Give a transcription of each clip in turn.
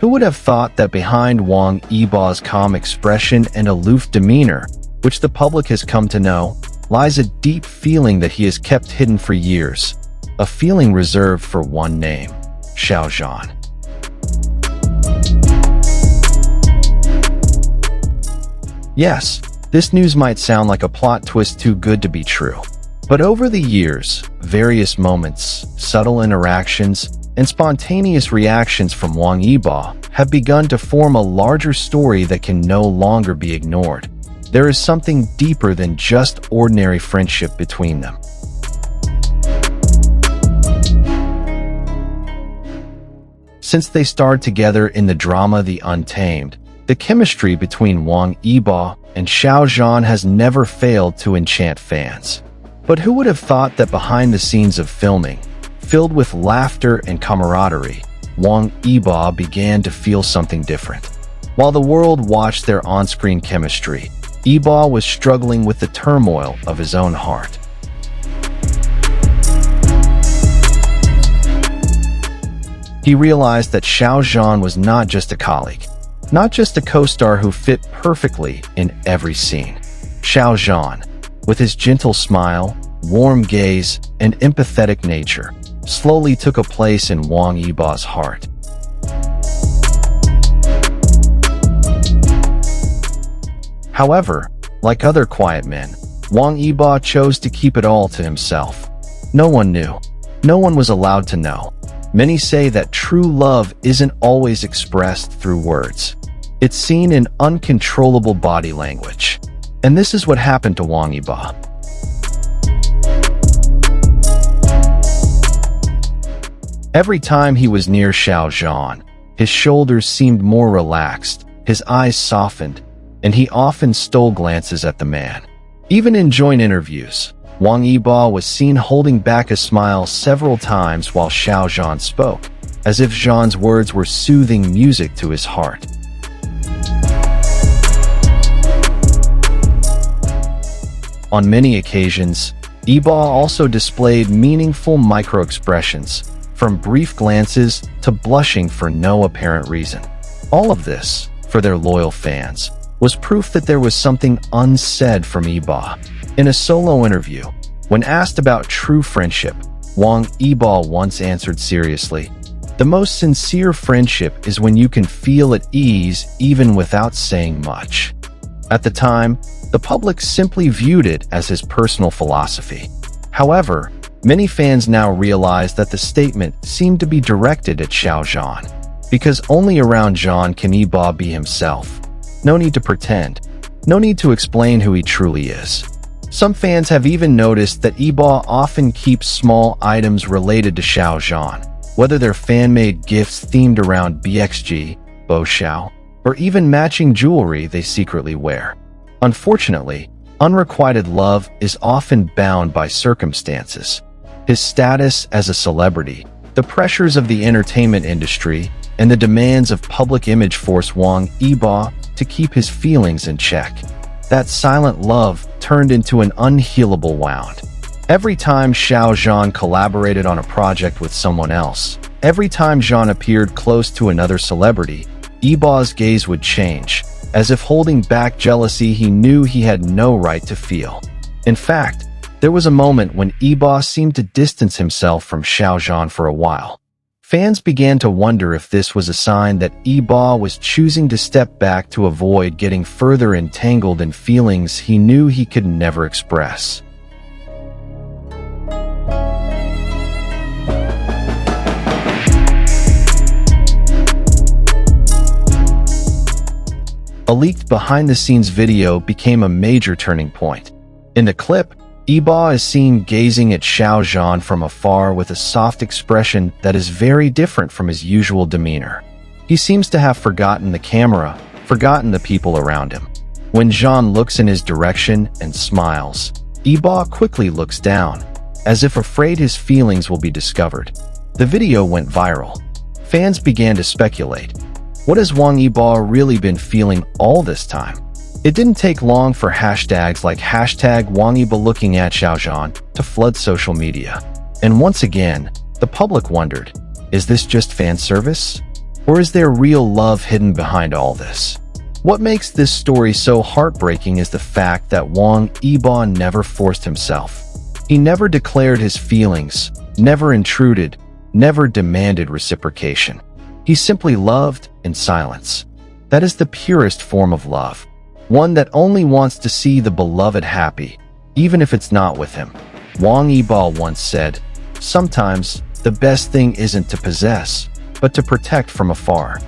Who would have thought that behind Wang Yibo's calm expression and aloof demeanor, which the public has come to know, lies a deep feeling that he has kept hidden for years, a feeling reserved for one name, Xiao Zhan. Yes, this news might sound like a plot twist too good to be true. But over the years, various moments, subtle interactions, and spontaneous reactions from Wang Yibo have begun to form a larger story that can no longer be ignored. There is something deeper than just ordinary friendship between them. Since they starred together in the drama The Untamed, the chemistry between Wang Yibo and Xiao Zhan has never failed to enchant fans. But who would have thought that behind the scenes of filming, filled with laughter and camaraderie, Wang Yibo began to feel something different. While the world watched their on-screen chemistry, Yibo was struggling with the turmoil of his own heart. He realized that Xiao Zhan was not just a colleague, not just a co-star who fit perfectly in every scene. Xiao Zhan, with his gentle smile, warm gaze, and empathetic nature, slowly took a place in Wang Yibo's heart. However, like other quiet men, Wang Yibo chose to keep it all to himself. No one knew. No one was allowed to know. Many say that true love isn't always expressed through words. It's seen in uncontrollable body language. And this is what happened to Wang Yibo. Every time he was near Xiao Zhan, his shoulders seemed more relaxed, his eyes softened, and he often stole glances at the man. Even in joint interviews, Wang Yibo was seen holding back a smile several times while Xiao Zhan spoke, as if Zhan's words were soothing music to his heart. On many occasions, Yibo also displayed meaningful micro-expressions, from brief glances to blushing for no apparent reason. All of this, for their loyal fans, was proof that there was something unsaid from Yibo. In a solo interview, when asked about true friendship, Wang Yibo once answered seriously, "The most sincere friendship is when you can feel at ease even without saying much." At the time, the public simply viewed it as his personal philosophy. However, many fans now realize that the statement seemed to be directed at Xiao Zhan, because only around Zhan can Yibo be himself. No need to pretend. No need to explain who he truly is. Some fans have even noticed that Yibo often keeps small items related to Xiao Zhan, whether they're fan-made gifts themed around BXG, Bo Xiao, or even matching jewelry they secretly wear. Unfortunately, unrequited love is often bound by circumstances. His status as a celebrity, the pressures of the entertainment industry, and the demands of public image force Wang Yibo to keep his feelings in check. That silent love turned into an unhealable wound. Every time Xiao Zhan collaborated on a project with someone else, every time Zhan appeared close to another celebrity, Yibo's gaze would change, as if holding back jealousy he knew he had no right to feel. In fact, there was a moment when Yibo seemed to distance himself from Xiao Zhan for a while. Fans began to wonder if this was a sign that Yibo was choosing to step back to avoid getting further entangled in feelings he knew he could never express. A leaked behind-the-scenes video became a major turning point. In the clip, Yibo is seen gazing at Xiao Zhan from afar with a soft expression that is very different from his usual demeanor. He seems to have forgotten the camera, forgotten the people around him. When Zhan looks in his direction and smiles, Yibo quickly looks down, as if afraid his feelings will be discovered. The video went viral. Fans began to speculate. What has Wang Yibo really been feeling all this time? It didn't take long for hashtags like #WangYiboLookingAtXiaoZhan to flood social media. And once again, the public wondered, is this just fan service? Or is there real love hidden behind all this? What makes this story so heartbreaking is the fact that Wang Yibo never forced himself. He never declared his feelings, never intruded, never demanded reciprocation. He simply loved in silence. That is the purest form of love, one that only wants to see the beloved happy, even if it's not with him. Wang Yibo once said, "Sometimes the best thing isn't to possess, but to protect from afar."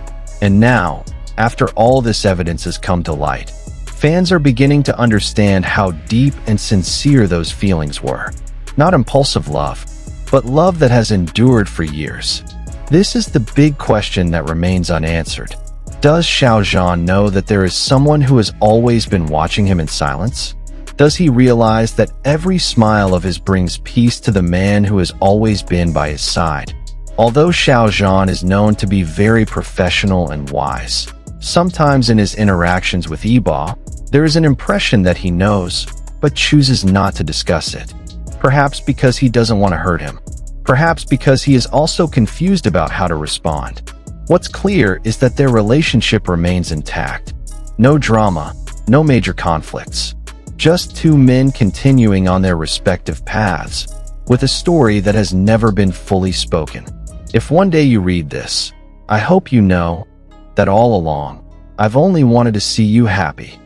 And now, after all this evidence has come to light, fans are beginning to understand how deep and sincere those feelings were. Not impulsive love, but love that has endured for years. This is the big question that remains unanswered. Does Xiao Zhan know that there is someone who has always been watching him in silence? Does he realize that every smile of his brings peace to the man who has always been by his side? Although Xiao Zhan is known to be very professional and wise, sometimes in his interactions with Yibo, there is an impression that he knows, but chooses not to discuss it. Perhaps because he doesn't want to hurt him. Perhaps because he is also confused about how to respond. What's clear is that their relationship remains intact. No drama, no major conflicts. Just two men continuing on their respective paths, with a story that has never been fully spoken. If one day you read this, I hope you know that all along, I've only wanted to see you happy.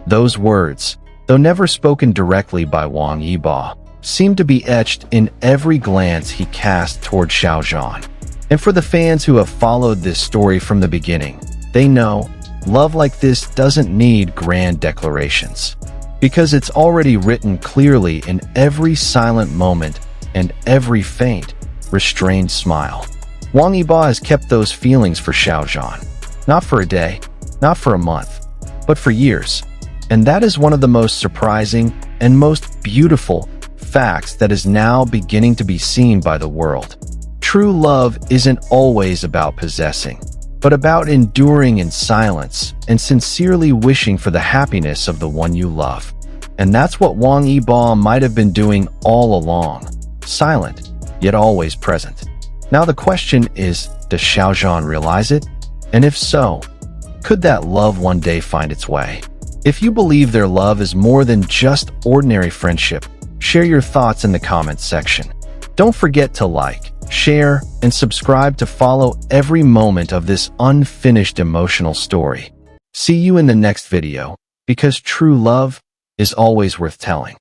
Those words, though never spoken directly by Wang Yibo, seem to be etched in every glance he cast toward Xiao Zhan. And for the fans who have followed this story from the beginning, they know love like this doesn't need grand declarations, because it's already written clearly in every silent moment and every faint, restrained smile. Wang Yibo has kept those feelings for Xiao Zhan, not for a day, not for a month, but for years. And that is one of the most surprising and most beautiful facts that is now beginning to be seen by the world. True love isn't always about possessing, but about enduring in silence and sincerely wishing for the happiness of the one you love. And that's what Wang Yibo might have been doing all along, silent, yet always present. Now the question is, does Xiao Zhan realize it? And if so, could that love one day find its way? If you believe their love is more than just ordinary friendship, share your thoughts in the comments section. Don't forget to like, share, and subscribe to follow every moment of this unfinished emotional story. See you in the next video, because true love is always worth telling.